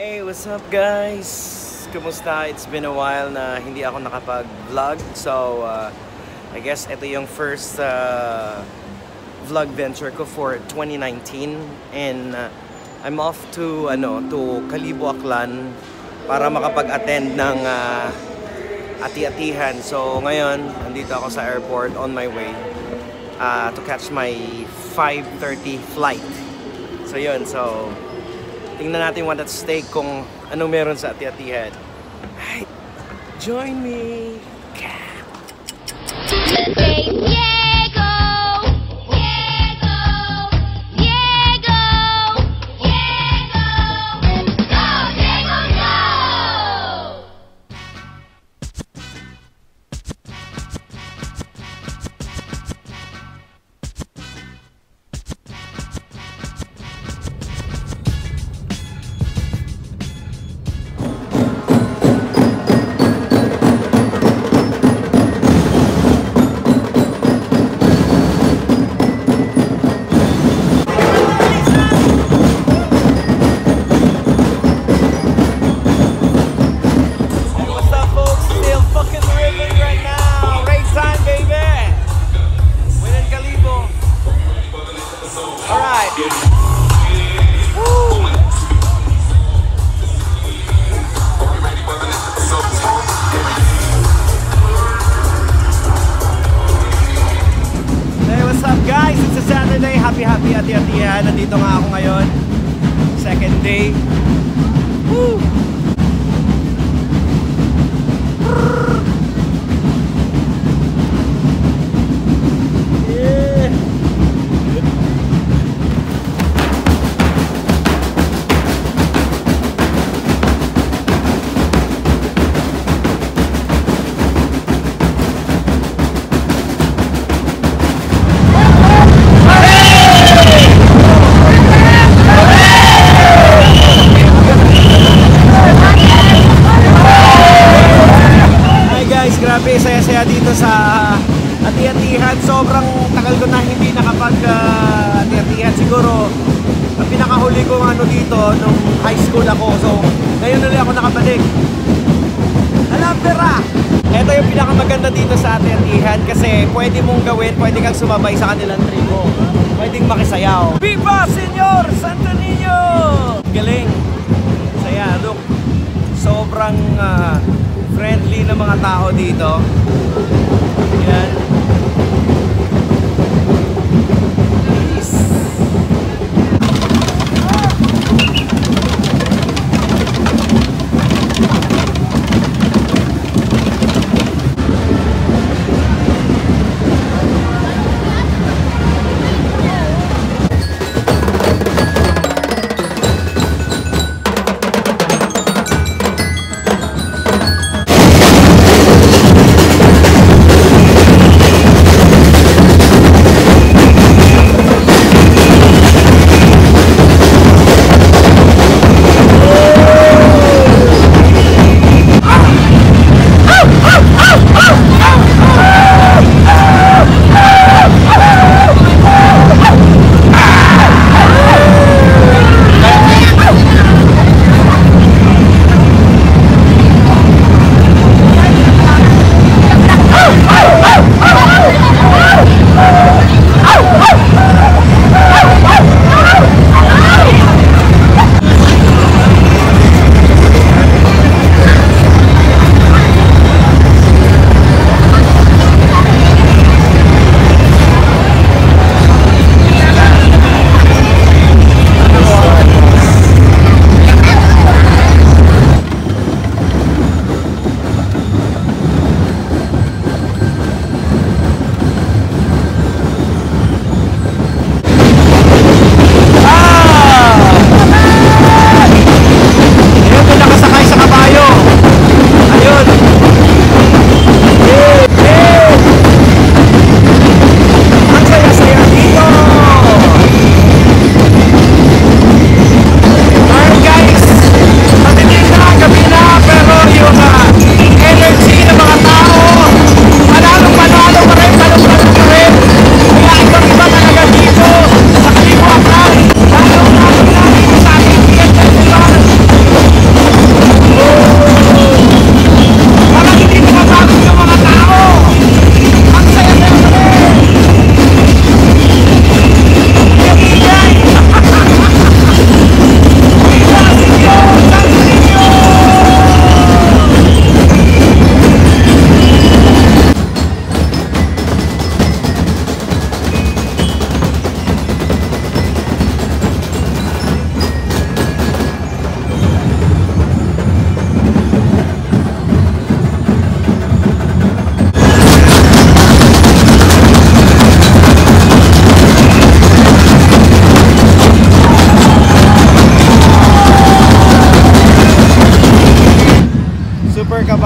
Hey, what's up guys? Kumusta? It's been a while na hindi ako nakapag-vlog. So, I guess ito yung first vlog venture ko for 2019. And I'm off to Kalibo, Aklan para makapag-attend ng ati-atihan. So, ngayon, nandito ako sa airport on my way to catch my 5:30 flight. So, yun. So, tingnan natin what at stake kung anong meron sa ati-atihan. Alright, join me! Happy ati-atihan. Nandito nga ako ngayon. Second day. Woo! Grabe, saya-saya dito sa ati-atihan. Sobrang tagal ko na hindi nakapag-ati-atihan. Siguro, ang pinakahuli ko dito nung high school ako. So, ngayon ulit ako nakabalik. Alam, pera! Ito yung pinakamaganda dito sa ati-atihan kasi pwede mong gawin, pwede kang sumabay sa kanilang tribo. Pwedeng makisayaw. Viva Señor Santo Niño! Galing! Saya, look. Sobrang friendly na mga tao dito. Yan. Peace.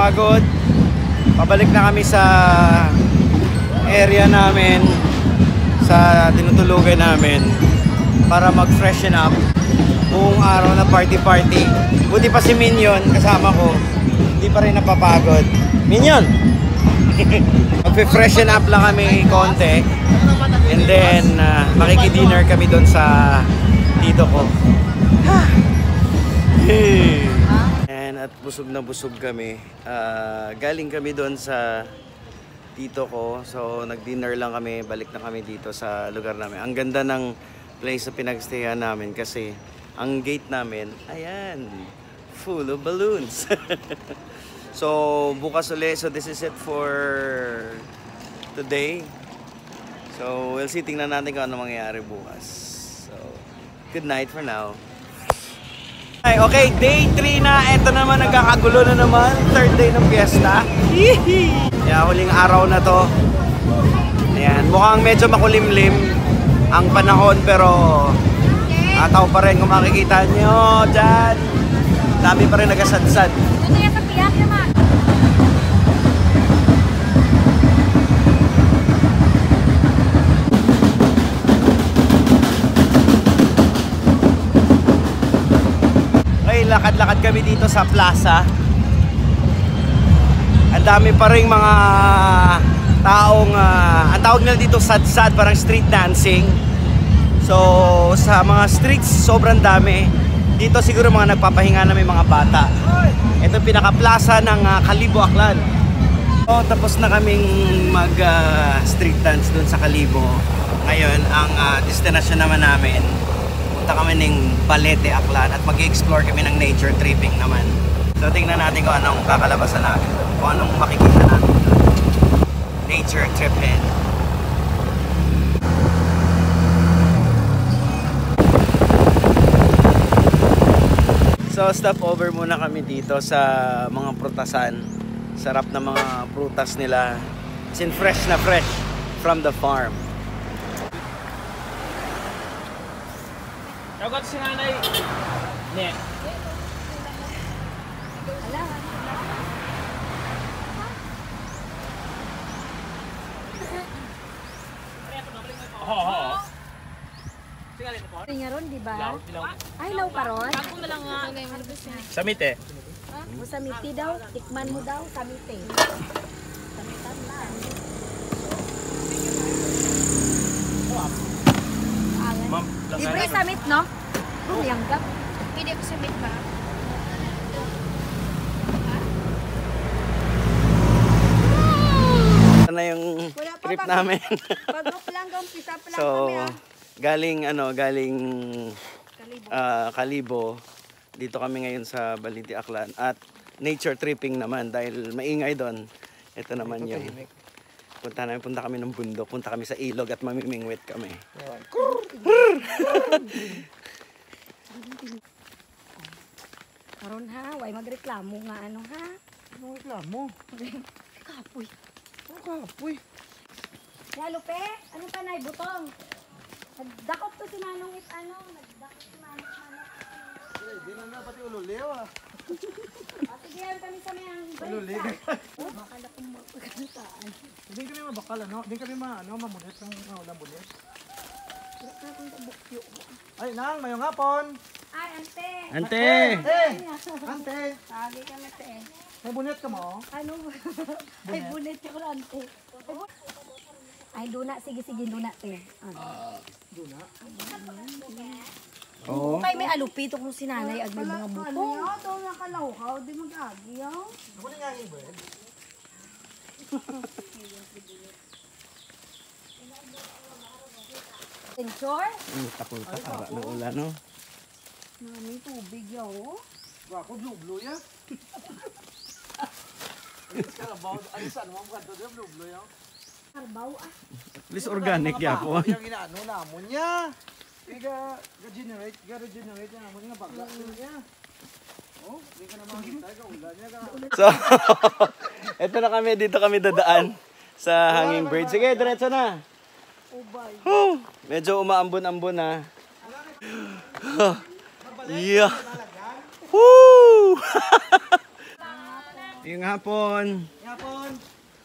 napapagod. Pabalik na kami sa area namin, sa tinutulugan namin para mag-freshen up. Buong araw na party-party. Buti pa si Minion kasama ko, hindi pa rin napapagod. Minion! Mag-freshen up lang kami konti. And then, makikidinner kami doon sa tito ko. And at busog na busog kami. Galing kami doon sa tito ko. So, nag-dinner lang kami. Balik na kami dito sa lugar namin. Ang ganda ng place na pinagstayan namin kasi ang gate namin, ayan, full of balloons. So, bukas ulit. So, this is it for today. So, we'll see. Tingnan natin kung ano mangyayari bukas. So, good night for now. Okay, day 3 na. Ito naman, nagkakagulo na naman. Third day ng fiesta. Yeah, huling araw na to. Ayan, mukhang medyo makulimlim ang panahon, pero tao pa rin kung makikita nyo dyan. Dami pa rin nagasadsad. Ito na sa piyak naman. Okay, lakad-lakad kami dito sa plaza. Ang dami pa rin mga taong, ang tawag nila dito sad-sad, parang street dancing. So, sa mga streets, sobrang dami. Dito siguro mga nagpapahinga na may mga bata. Ito pinaka-plaza ng Kalibo, Aklan. So, tapos na kaming mag-street dance dun sa Kalibo. Ngayon, ang destination naman namin, punta kami ng Balete, Aklan at mag-explore kami ng nature tripping naman. So, tingnan natin kung anong kakalabasan namin. Kung anong makikita natin. Nature tripping. So stop over muna kami dito sa mga prutasan. Sarap na mga prutas nila. It's in fresh na fresh from the farm. Dagat si nanay. Ne. Oh. Nga ron, di ba? Ay, law pa ron? Ako na lang nga. Samite. O samiti daw, tikman mo daw, samiti. Samitan lang. Ma'am, Libre samit, no? Rumiyanggap. Hindi ko submit ba? Ito na yung trip namin. Pag-off lang, umpisa pa lang So, kami, ha? galing Kalibo. Dito kami ngayon sa Balete, Aklan. At nature tripping naman dahil maingay doon. Ito naman yung punta kami ng bundok, punta kami sa ilog at mamimingwit kami. Karon ha, way magreklamo nga ano ha? Anong reklamo? Kapoy. Kapoy. Lupe, ano pa na butong? Nagdakot to si Manong nagdakot si Manong. Hindi na nga pati ululiw ah. Sige, kami sa may ang Ululiw. Bakala kong magkakataan. Hindi kami mabakal, ano? Hindi kami mamunit ng lambulit. Ay, nang, mayong hapon! Ay, ante! Ante! Ante! Sabi kami te. May bunit ka mo? Ano? Ay, bunit ko ante. Ay, duna. Sige, duna te. Duna. Oo. Kay may alupito kung sinanay ag may mga buto. Ano? Ito nakalaw di mag-agi yaw. Ako na nga yung bread. Sensor? Takulta para ng ulan, no? May tubig yaw. Ako, blue ya. Ay, saan mo ang kanto dyan, blue ya? Karbaw ah. At least organic yapon. Yung inaano namon niya. Ga-regenerate niya namon niya, bagla niya. Oh, hindi ka naman kita, ulan niya. So, eto na kami, dito kami dadaan sa Hanging Bird. Sige, diretso na. Whew, medyo umaambon-ambon na. Yeah. Woo! Yung hapon. Yapon.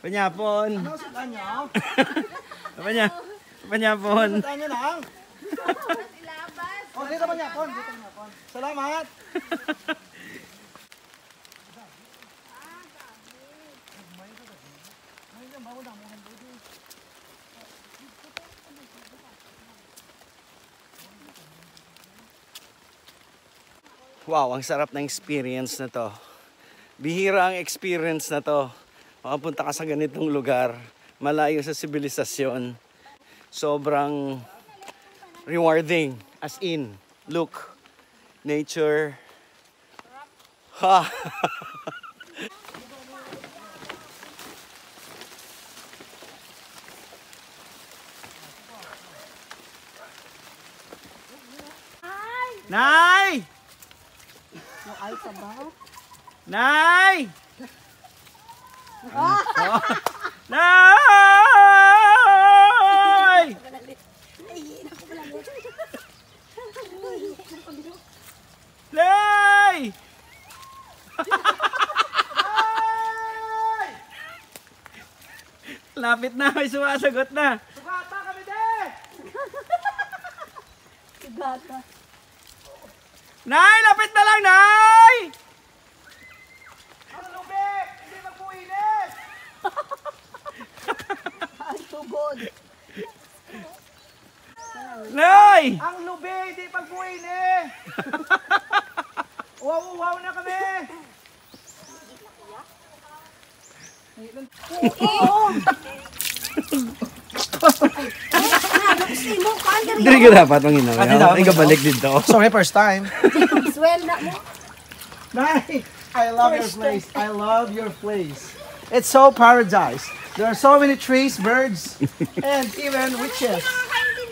Panyapon. Ano sudan niyo? Panyapon. Sudan niyo lang. Oh, dito man yapon. Dito man yapon. Salamat. Wow, ang sarap ng experience na to. Bihira ang experience na to. Makapunta ka sa ganitong lugar, malayo sa sibilisasyon. Sobrang rewarding. As in, look, nature. Ha! Nay! Nay! Oh. Nay! Nay! Lapit na, may sumasagot na. Sugata kami din. Nay, lapit na lang, Nay! Ang lubik, hindi magpuilis. Nay! Ang lubik, hindi magpuilis. Uwaw na kami. Dili ka dapat manginaw. Ay ka balik dito. Sorry, first time. Swell na mo. Nay, I love your place. I love your place. It's so paradise. There are so many trees, birds, and even witches.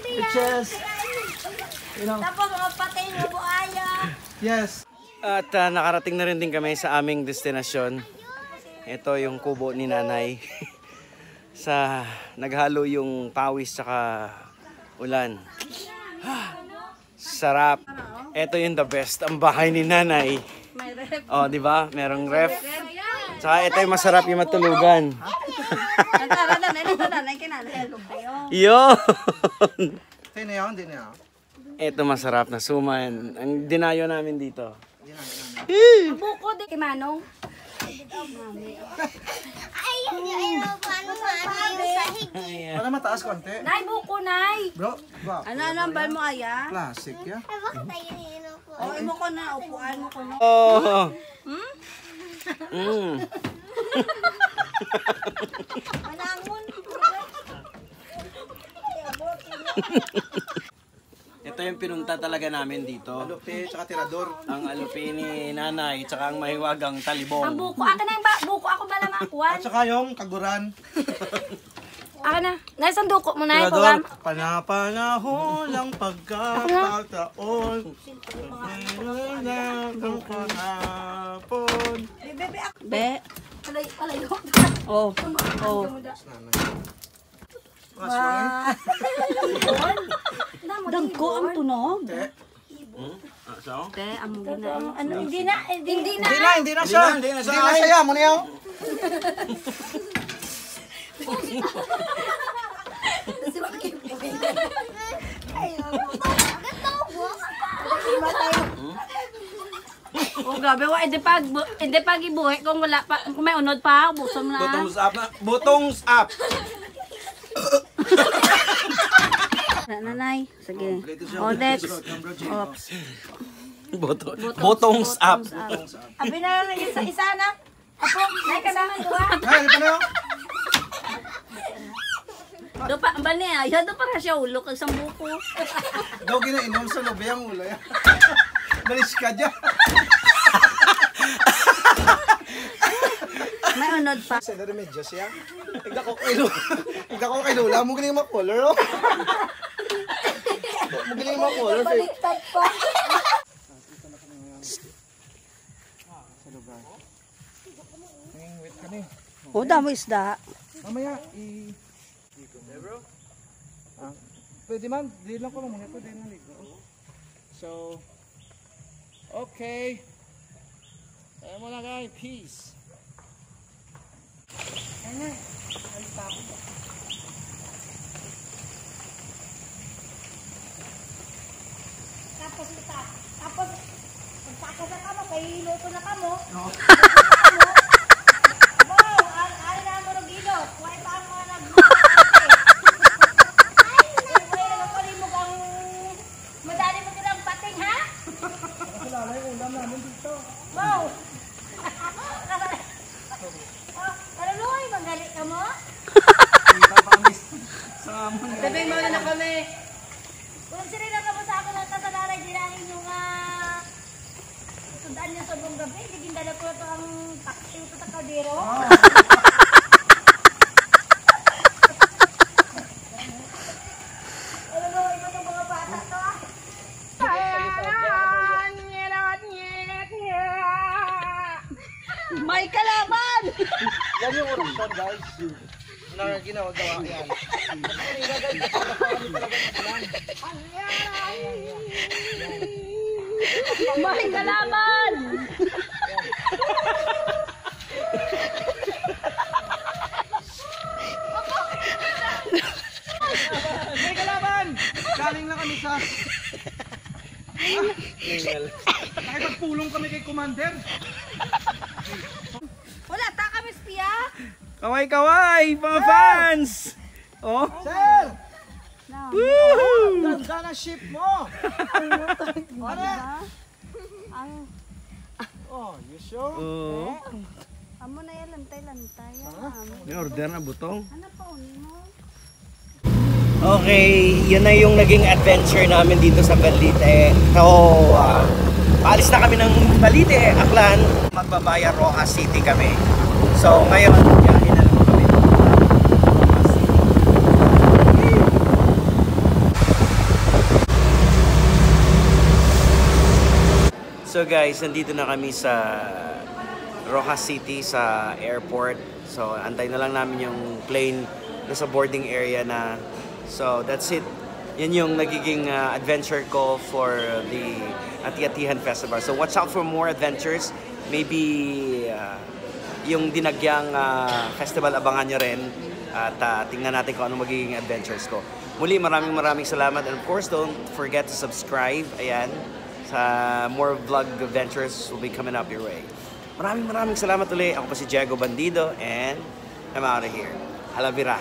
Witches. You know, Tapos mga patay nga buaya. yes. At nakarating na rin din kami sa aming destinasyon. Ito yung kubo ni Nanay. Sa naghalo yung pawis saka ulan. Sarap. Ito yung the best. Ang bahay ni Nanay. Oh, di ba? Merong ref. Saka ito yung masarap yung matulugan. Yun. Hindi na yun, hindi na yun. Ito masarap na suman. Ang dinayo namin dito. Buko di kay Manong. Ayan. Para mataas konti. Nay, buko, nay. Bro, ba? Ano ang bal mo aya? Classic, ya? O imo ko na upuan mo ko na. Oh. Mm. Ito yung pinunta talaga namin dito. Lupi, tsaka tirador. Ang alupi ni Nanay, tsaka ang mahiwagang Ang talibong. buko. Aka na yung buko. Ako ba lang makuha? At saka yung kaguran. Aka na. Nay, isang duko mo, nay. Tirador, Pagam. panapanahon lang pagkakataon. Meron lang ang kahapon. Be. Palayo. Oh. Oh. Dagko ang tunog. Te, amo gina. Ano, hindi na. Hindi na. Hindi na siya. Hindi na, Hindi hindi na na. siya. Muna yun. Oh, grabe. Hindi pag ibuhi kung wala pa. Kung may unod pa, busom na. Bottoms up na. Bottoms up. Nanay. Sige. O, next. Oops. Bottoms up. Abi na lang isa na. Apo, nay ka na. Ay, di pa na yun. Do pa ba niya? Yo do para siya ulo kag sambuko. Daw ginainom sa lobe ang ulo yan. Balis ka dyan. May unod pa. Sa remedyo siya. Igda ko kay Lola. Mo galing ma-color, oh. Mo galing ma-color. Baliktad pa. Sa lugar. Wait ka na eh. O, damo isda. Mamaya, pwede man, di lang ko lang muna. Pwede na ligo. So, okay. Tayo muna guys, peace. Tapos, pagkakasa ka mo, kay luto na ka mo. Wow, ari na mo ng ilot. Huwag pa ang mga nag-mukha. Ay, nagpalimog ang madali mo nilang pating, ha? Wala na yung ulam namin dito. Wow! Ano Loy, magalit ka mo? Sabihin mo na kami. Kung sinila ka mo sa ako ng kasalaray, dinangin yung sundaan niya sa buong gabi, hindi dala ko ito ang taksi ito sa kaldero. Ano Loy, ito itong mga bata to, ah? May kalaban! Yan yung orasyon, guys. Na ginawa yan. May kalaban! May kalaban! Galing lang kami sa... Nakipagpulong kami kay Commander. Wala, ta kami spiya. Kaway-kaway, mga fans! Oh! Sir! Woohoo! Ganda na ship mo! Ano? Oh, you sure? Oh. Amo na yan, lantay-lantay. May order na butong. Ano pa unin mo? Okay, yun na yung naging adventure namin dito sa Balite. So, paalis na kami ng Balite, Aklan. Magbabaya Rojas City kami. So, ngayon, biyahe na naman kami. Rojas City. So guys, nandito na kami sa Rojas City sa airport. So, antay na lang namin yung plane nasa boarding area na. So, that's it. Yan yung nagiging adventure ko for the Ati-Atihan Festival. So, watch out for more adventures. Maybe yung Dinagyang festival, abangan nyo rin. At tingnan natin kung ano magiging adventures ko. Muli, maraming salamat. And of course, don't forget to subscribe. Ayan. Sa more vlog adventures will be coming up your way. Maraming salamat ulit. Ako pa si Diego Bandido and I'm out of here. Halavira.